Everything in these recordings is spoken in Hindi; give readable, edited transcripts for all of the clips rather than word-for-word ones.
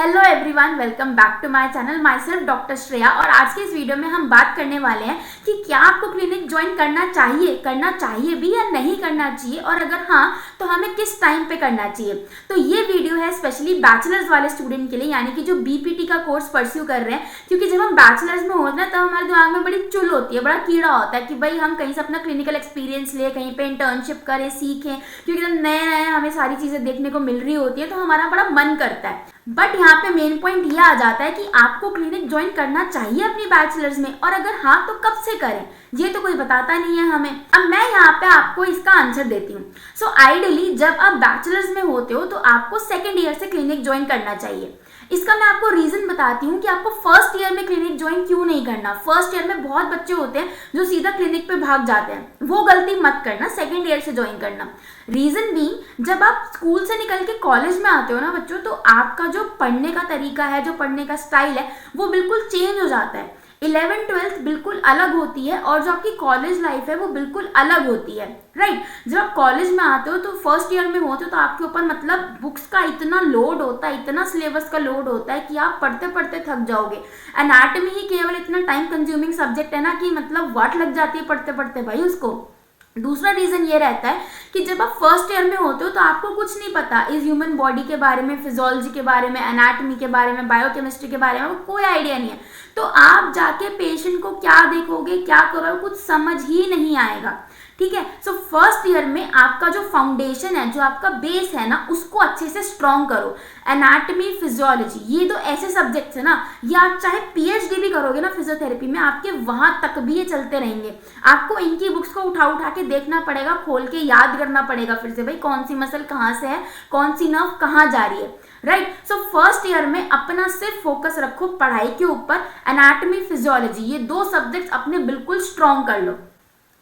Hello everyone, welcome back to my channel. Myself doctor Shreya. और आज के इस वीडियो में हम बात करने वाले हैं कि क्या आपको क्लिनिक ज्वाइन करना चाहिए भी या नहीं करना चाहिए, और अगर हाँ तो हमें किस टाइम पे करना चाहिए। तो ये वीडियो है स्पेशली बैचलर्स वाले स्टूडेंट के लिए, यानी कि जो बीपीटी का कोर्स परस्यू कर रहे हैं। क्योंकि जब हम बैचलर्स में होते हैं तब हमारे दिमाग में बड़ी चुल होती है, बड़ा कीड़ा होता है कि भाई हम कहीं से अपना क्लिनिकल एक्सपीरियंस ले, कहीं पे इंटर्नशिप करें, सीखें। क्योंकि जब नए नए हमें सारी चीज़ें देखने को मिल रही होती है तो हमारा बड़ा मन करता है। बट यहाँ पे मेन पॉइंट ये आ जाता है कि आपको क्लिनिक ज्वाइन करना चाहिए अपनी बैचलर्स में, और अगर हाँ तो कब से करें, ये तो कोई बताता नहीं है हमें। अब मैं यहाँ पे आपको इसका आंसर देती हूँ। सो आइडियली जब आप बैचलर्स में होते हो तो आपको सेकेंड ईयर से क्लिनिक ज्वाइन करना चाहिए। इसका मैं आपको रीजन बताती हूँ कि आपको फर्स्ट ईयर में क्लिनिक ज्वाइन क्यों नहीं करना। फर्स्ट ईयर में बहुत बच्चे होते हैं जो सीधा क्लिनिक पे भाग जाते हैं, वो गलती मत करना, सेकेंड ईयर से ज्वाइन करना। रीजन भी, जब आप स्कूल से निकल के कॉलेज में आते हो ना बच्चों, तो आपका जो पढ़ने का तरीका है, जो पढ़ने का स्टाइल है, वो बिल्कुल चेंज हो जाता है। 11th 12th बिल्कुल अलग होती है और जो आपकी कॉलेज लाइफ है वो बिल्कुल अलग होती है, राइट। जब आप कॉलेज में आते हो तो फर्स्ट ईयर में होते हो तो आपके ऊपर मतलब बुक्स का इतना लोड होता है, इतना सिलेबस का लोड होता है कि आप पढ़ते पढ़ते थक जाओगे। एनाटॉमी ही केवल इतना टाइम कंज्यूमिंग सब्जेक्ट है ना कि मतलब वाट लग जाती है पढ़ते पढ़ते भाई उसको। दूसरा रीजन ये रहता है कि जब आप फर्स्ट ईयर में होते हो तो आपको कुछ नहीं पता इस ह्यूमन बॉडी के बारे में, फिजियोलॉजी के बारे में, एनाटॉमी के बारे में, बायोकेमिस्ट्री के बारे में कोई आइडिया नहीं है। तो आप जाके पेशेंट को क्या देखोगे, क्या करोगे, कुछ समझ ही नहीं आएगा, ठीक है। सो फर्स्ट ईयर में आपका जो फाउंडेशन है, जो आपका बेस है ना, उसको अच्छे से स्ट्रॉन्ग करो। एनाटॉमी, फिजियोलॉजी, ये दो ऐसे सब्जेक्ट्स है ना, ये आप चाहे पीएचडी भी करोगे ना फिजियोथेरेपी में, आपके वहां तक भी ये चलते रहेंगे। आपको इनकी बुक्स को उठा उठा के देखना पड़ेगा, खोल के याद करना पड़ेगा फिर से, भाई कौन सी मसल कहाँ से है, कौन सी नर्व कहाँ जा रही है, राइट। सो फर्स्ट ईयर में अपना सिर्फ फोकस रखो पढ़ाई के ऊपर। एनाटॉमी, फिजियोलॉजी, ये दो सब्जेक्ट्स अपने बिल्कुल स्ट्रॉन्ग कर लो।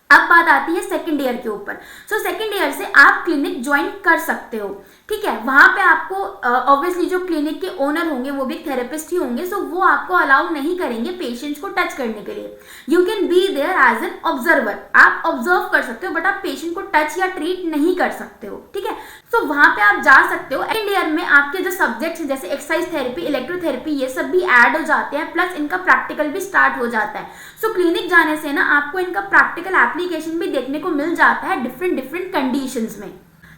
अब बात आती है सेकेंड ईयर के ऊपर। सो सेकेंड ईयर से आप क्लिनिक ज्वाइन कर सकते हो, ठीक है। वहां पे आपको ऑब्वियसली जो क्लिनिक के ओनर होंगे वो भी थेरेपिस्ट ही होंगे, सो वो आपको अलाउ नहीं करेंगे पेशेंट्स को टच करने के लिए। You can be there as an observer, आप ऑब्जर्व कर सकते हो, बट आप पेशेंट को टच या ट्रीट नहीं कर सकते हो, ठीक है। सो वहां पे आप जा सकते हो। सेकेंड ईयर में आपके जो सब्जेक्ट्स जैसे एक्सरसाइज थेरेपी, इलेक्ट्रोथेरेपी, ये सब भी ऐड हो जाते हैं, प्लस इनका प्रैक्टिकल भी स्टार्ट हो जाता है। सो क्लिनिक जाने से ना आपको इनका प्रैक्टिकल एप्लीकेशन भी देखने को मिल जाता है डिफरेंट कंडीशंस में।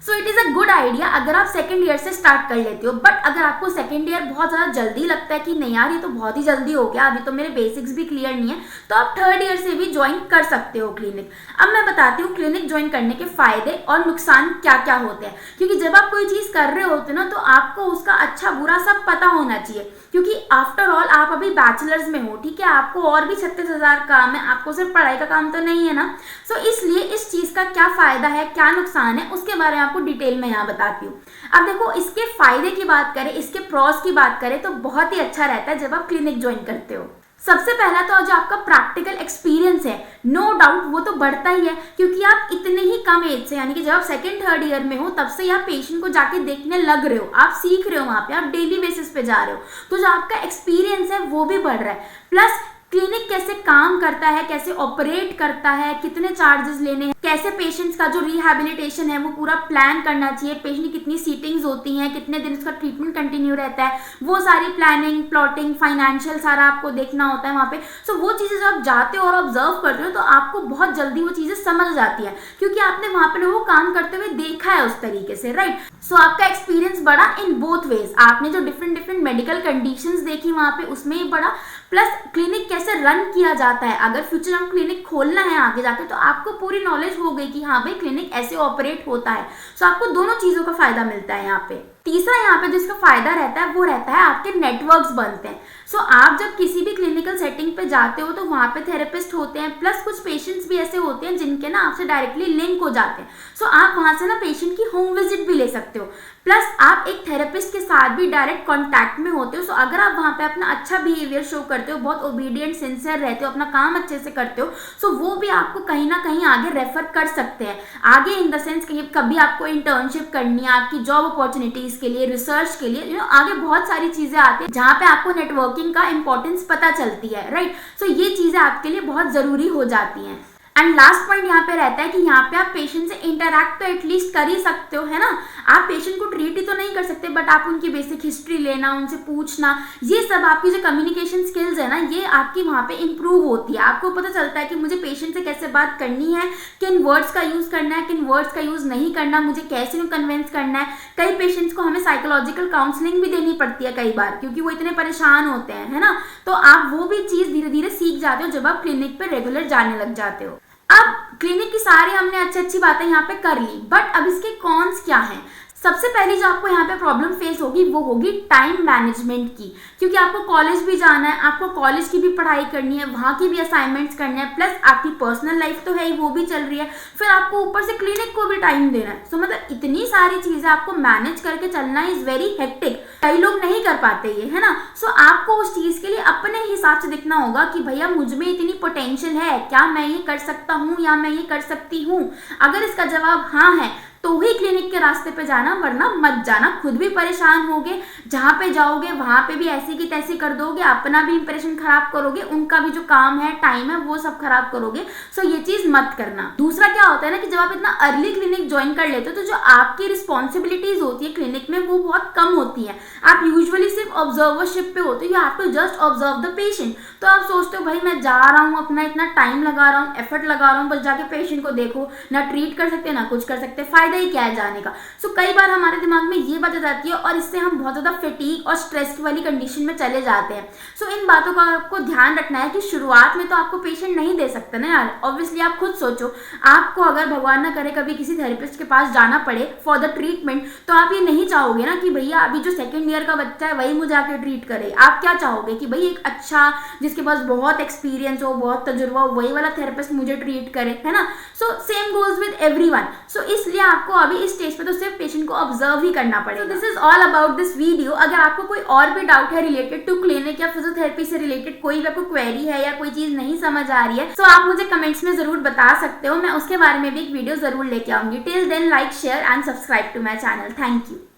So it is a good idea अगर आप सेकेंड ईयर से स्टार्ट कर लेते हो। बट अगर आपको सेकेंड ईयर बहुत ज़्यादा जल्दी लगता है कि नहीं यार ये तो बहुत ही जल्दी हो गया, अभी तो मेरे बेसिक्स भी क्लियर नहीं है, तो आप थर्ड ईयर से भी ज्वाइन कर सकते हो क्लिनिक। अब मैं बताती हूँ क्लिनिक ज्वाइन करने के फायदे और नुकसान क्या क्या होते हैं। क्योंकि जब आप कोई चीज़ कर रहे होते हो ना तो आपको उसका अच्छा बुरा सब पता होना चाहिए। क्योंकि आफ्टर ऑल आप अभी बैचलर्स में हो, ठीक है, आपको और भी 36,000 काम है, आपको सिर्फ पढ़ाई का काम तो नहीं है ना। सो इसलिए इस चीज़ का क्या फ़ायदा है, क्या नुकसान है, उसके बारे में आपको डिटेल में यहाँ बताती हूँ। अब देखो, इसके फायदे की बात करें, इसके प्रॉस की बात करें तो बहुत ही अच्छा रहता है जब आप क्लिनिक ज्वाइन करते हो। सबसे पहला तो जो आपका प्रैक्टिकल एक्सपीरियंस है, नो डाउट वो तो बढ़ता ही है। क्योंकि आप इतने ही कम एज से, यानी कि जब आप सेकेंड थर्ड ईयर में हो तब से आप पेशेंट को जाके देखने लग रहे हो, आप सीख रहे हो, वहाँ पे आप डेली बेसिस पे जा रहे हो, तो जो आपका एक्सपीरियंस है वो भी बढ़ रहा है। प्लस क्लिनिक कैसे काम करता है, कैसे ऑपरेट करता है, कितने चार्जेस लेने हैं, कैसे पेशेंट्स का जो रिहैबिलिटेशन है वो पूरा प्लान करना चाहिए, पेशेंट की कितनी सीटिंग्स होती हैं, कितने दिन उसका ट्रीटमेंट कंटिन्यू रहता है, वो सारी प्लानिंग, प्लॉटिंग, फाइनेंशियल सारा आपको देखना होता है वहाँ पे। सो वो चीज़ें जब आप जाते हो और ऑब्जर्व करते हो तो आपको बहुत जल्दी वो चीज़ें समझ जाती है, क्योंकि आपने वहाँ पे वो काम करते हुए देखा है उस तरीके से, राइट। सो आपका एक्सपीरियंस बढ़ा इन बोथ वेज। आपने जो डिफरेंट मेडिकल कंडीशंस देखी वहाँ पे उसमें ही बढ़ा, प्लस क्लिनिक कैसे रन किया जाता है, अगर फ्यूचर हम क्लिनिक खोलना है आगे जाके तो आपको पूरी नॉलेज हो गई कि हाँ भाई क्लिनिक ऐसे ऑपरेट होता है। सो आपको दोनों चीज़ों का फायदा मिलता है यहाँ पे। तीसरा यहाँ पे जिसका फायदा रहता है वो रहता है आपके नेटवर्क्स बनते हैं। सो आप जब किसी भी क्लिनिकल सेटिंग पे जाते हो तो वहाँ पे थेरेपिस्ट होते हैं, प्लस कुछ पेशेंट्स भी ऐसे होते हैं जिनके ना आपसे डायरेक्टली लिंक हो जाते हैं। सो आप वहाँ से ना पेशेंट की होम विजिट भी ले सकते हो, प्लस आप एक थेरेपिस्ट के साथ भी डायरेक्ट कॉन्टैक्ट में होते हो। सो अगर आप वहाँ पे अपना अच्छा बिहेवियर शो करते हो, बहुत ओबीडियंट, सिंसियर रहते हो, अपना काम अच्छे से करते हो, सो वो भी आपको कहीं ना कहीं आगे रेफर कर सकते हैं। आगे इन द सेंस कभी आपको इंटर्नशिप करनी है, आपकी जॉब अपॉर्चुनिटीज के लिए, रिसर्च के लिए, आगे बहुत सारी चीजें आती हैं जहाँ पे आपको नेटवर्किंग का इंपॉर्टेंस पता चलती है, राइट। सो ये चीजें आपके लिए बहुत जरूरी हो जाती हैं। एंड लास्ट पॉइंट यहाँ पे रहता है कि यहाँ पे आप पेशेंट से इंटरैक्ट तो एटलीस्ट कर ही सकते हो, है ना। आप पेशेंट को ट्रीट ही तो नहीं कर सकते, बट आप उनकी बेसिक हिस्ट्री लेना, उनसे पूछना, ये सब आपकी जो कम्युनिकेशन स्किल्स है ना, ये आपकी वहाँ पे इंप्रूव होती है। आपको पता चलता है कि मुझे पेशेंट से कैसे बात करनी है, किन वर्ड्स का यूज करना है, किन वर्ड्स का यूज नहीं करना, मुझे कैसे उन्हें कन्विंस करना है। कई पेशेंट्स को हमें साइकोलॉजिकल काउंसलिंग भी देनी पड़ती है कई बार, क्योंकि वो इतने परेशान होते हैं, है ना। तो आप वो भी चीज धीरे धीरे सीख जाते हो जब आप क्लिनिक पे रेगुलर जाने लग जाते हो। अब क्लिनिक की सारी हमने अच्छी बातें यहाँ पे कर ली, बट अब इसके कॉन्स क्या हैं। सबसे पहली जो आपको यहाँ पे प्रॉब्लम फेस होगी वो होगी टाइम मैनेजमेंट की, क्योंकि आपको कॉलेज भी जाना है, आपको कॉलेज की भी पढ़ाई करनी है, वहाँ की भी असाइनमेंट्स करने हैं, प्लस आपकी पर्सनल लाइफ तो है ही, वो भी चल रही है, फिर आपको ऊपर से क्लिनिक को भी टाइम देना है। सो मतलब इतनी सारी चीजें आपको मैनेज करके चलना इज वेरी हेक्टिक। कई लोग नहीं कर पाते ये, है ना। सो आपको उस चीज के लिए अपने हिसाब से देखना होगा कि भैया मुझ में इतनी पोटेंशियल है, क्या मैं ये कर सकता हूँ या मैं ये कर सकती हूँ। अगर इसका जवाब हाँ है तो ही क्लिनिक के रास्ते पे जाना, वरना मत जाना। खुद भी परेशान होगे, जहाँ पे जाओगे वहां पे भी ऐसी की तैसी कर दोगे, अपना भी इंप्रेशन खराब करोगे, उनका भी जो काम है, टाइम है, वो सब खराब करोगे। सो ये चीज मत करना। दूसरा क्या होता है ना कि जब आप इतना अर्ली क्लिनिक ज्वाइन कर लेते हो तो जो आपकी रिस्पॉन्सिबिलिटीज होती है क्लिनिक में वो बहुत कम होती है। आप यूजुअली सिर्फ ऑब्जर्वरशिप पे होते हो, you have to just observe the patient. तो आप सोचते हो भाई मैं जा रहा हूँ, अपना इतना टाइम लगा रहा हूँ, एफर्ट लगा रहा हूँ, बस जाके पेशेंट को देखो, ना ट्रीट कर सकते ना कुछ कर सकते, फायदा ही क्या है जाने का। सो कई बार हमारे दिमाग में ये बात आ जाती है और इससे हम बहुत ज्यादा फैटीग और स्ट्रेस वाली कंडीशन में चले जाते हैं। सो इन बातों का आपको ध्यान रखना है कि शुरुआत में तो आपको पेशेंट नहीं दे सकते ना यार। ऑब्वियसली आप खुद सोचो, आपको अगर भगवान ना करे कभी किसी थेरेपिस्ट के पास जाना पड़े फॉर द ट्रीटमेंट, तो आप ये नहीं चाहोगे ना कि भैया अभी जो सेकेंड ईयर का बच्चा है वही मुझे आके ट्रीट करे। आप क्या चाहोगे कि भाई एक अच्छा, जिसके पास बहुत एक्सपीरियंस हो, बहुत तजुर्बा हो, वही वाला थेरेपिस्ट मुझे ट्रीट करे, है ना। So same goes with everyone. So इसलिए आपको अभी इस स्टेज पे तो सिर्फ पेशेंट को ऑब्जर्व ही करना पड़ेगा। This is all about this video. अगर आपको कोई और भी डाउट है रिलेटेड टू क्लिनिक या फिजियोथेरेपी से रिलेटेड, कोई भी आपको क्वेरी है या कोई चीज नहीं समझ आ रही है, तो आप मुझे कमेंट्स में जरूर बता सकते हो। मैं उसके बारे में भी एक वीडियो जरूर लेके आऊंगी। Till then like, share and subscribe to my channel. Thank you.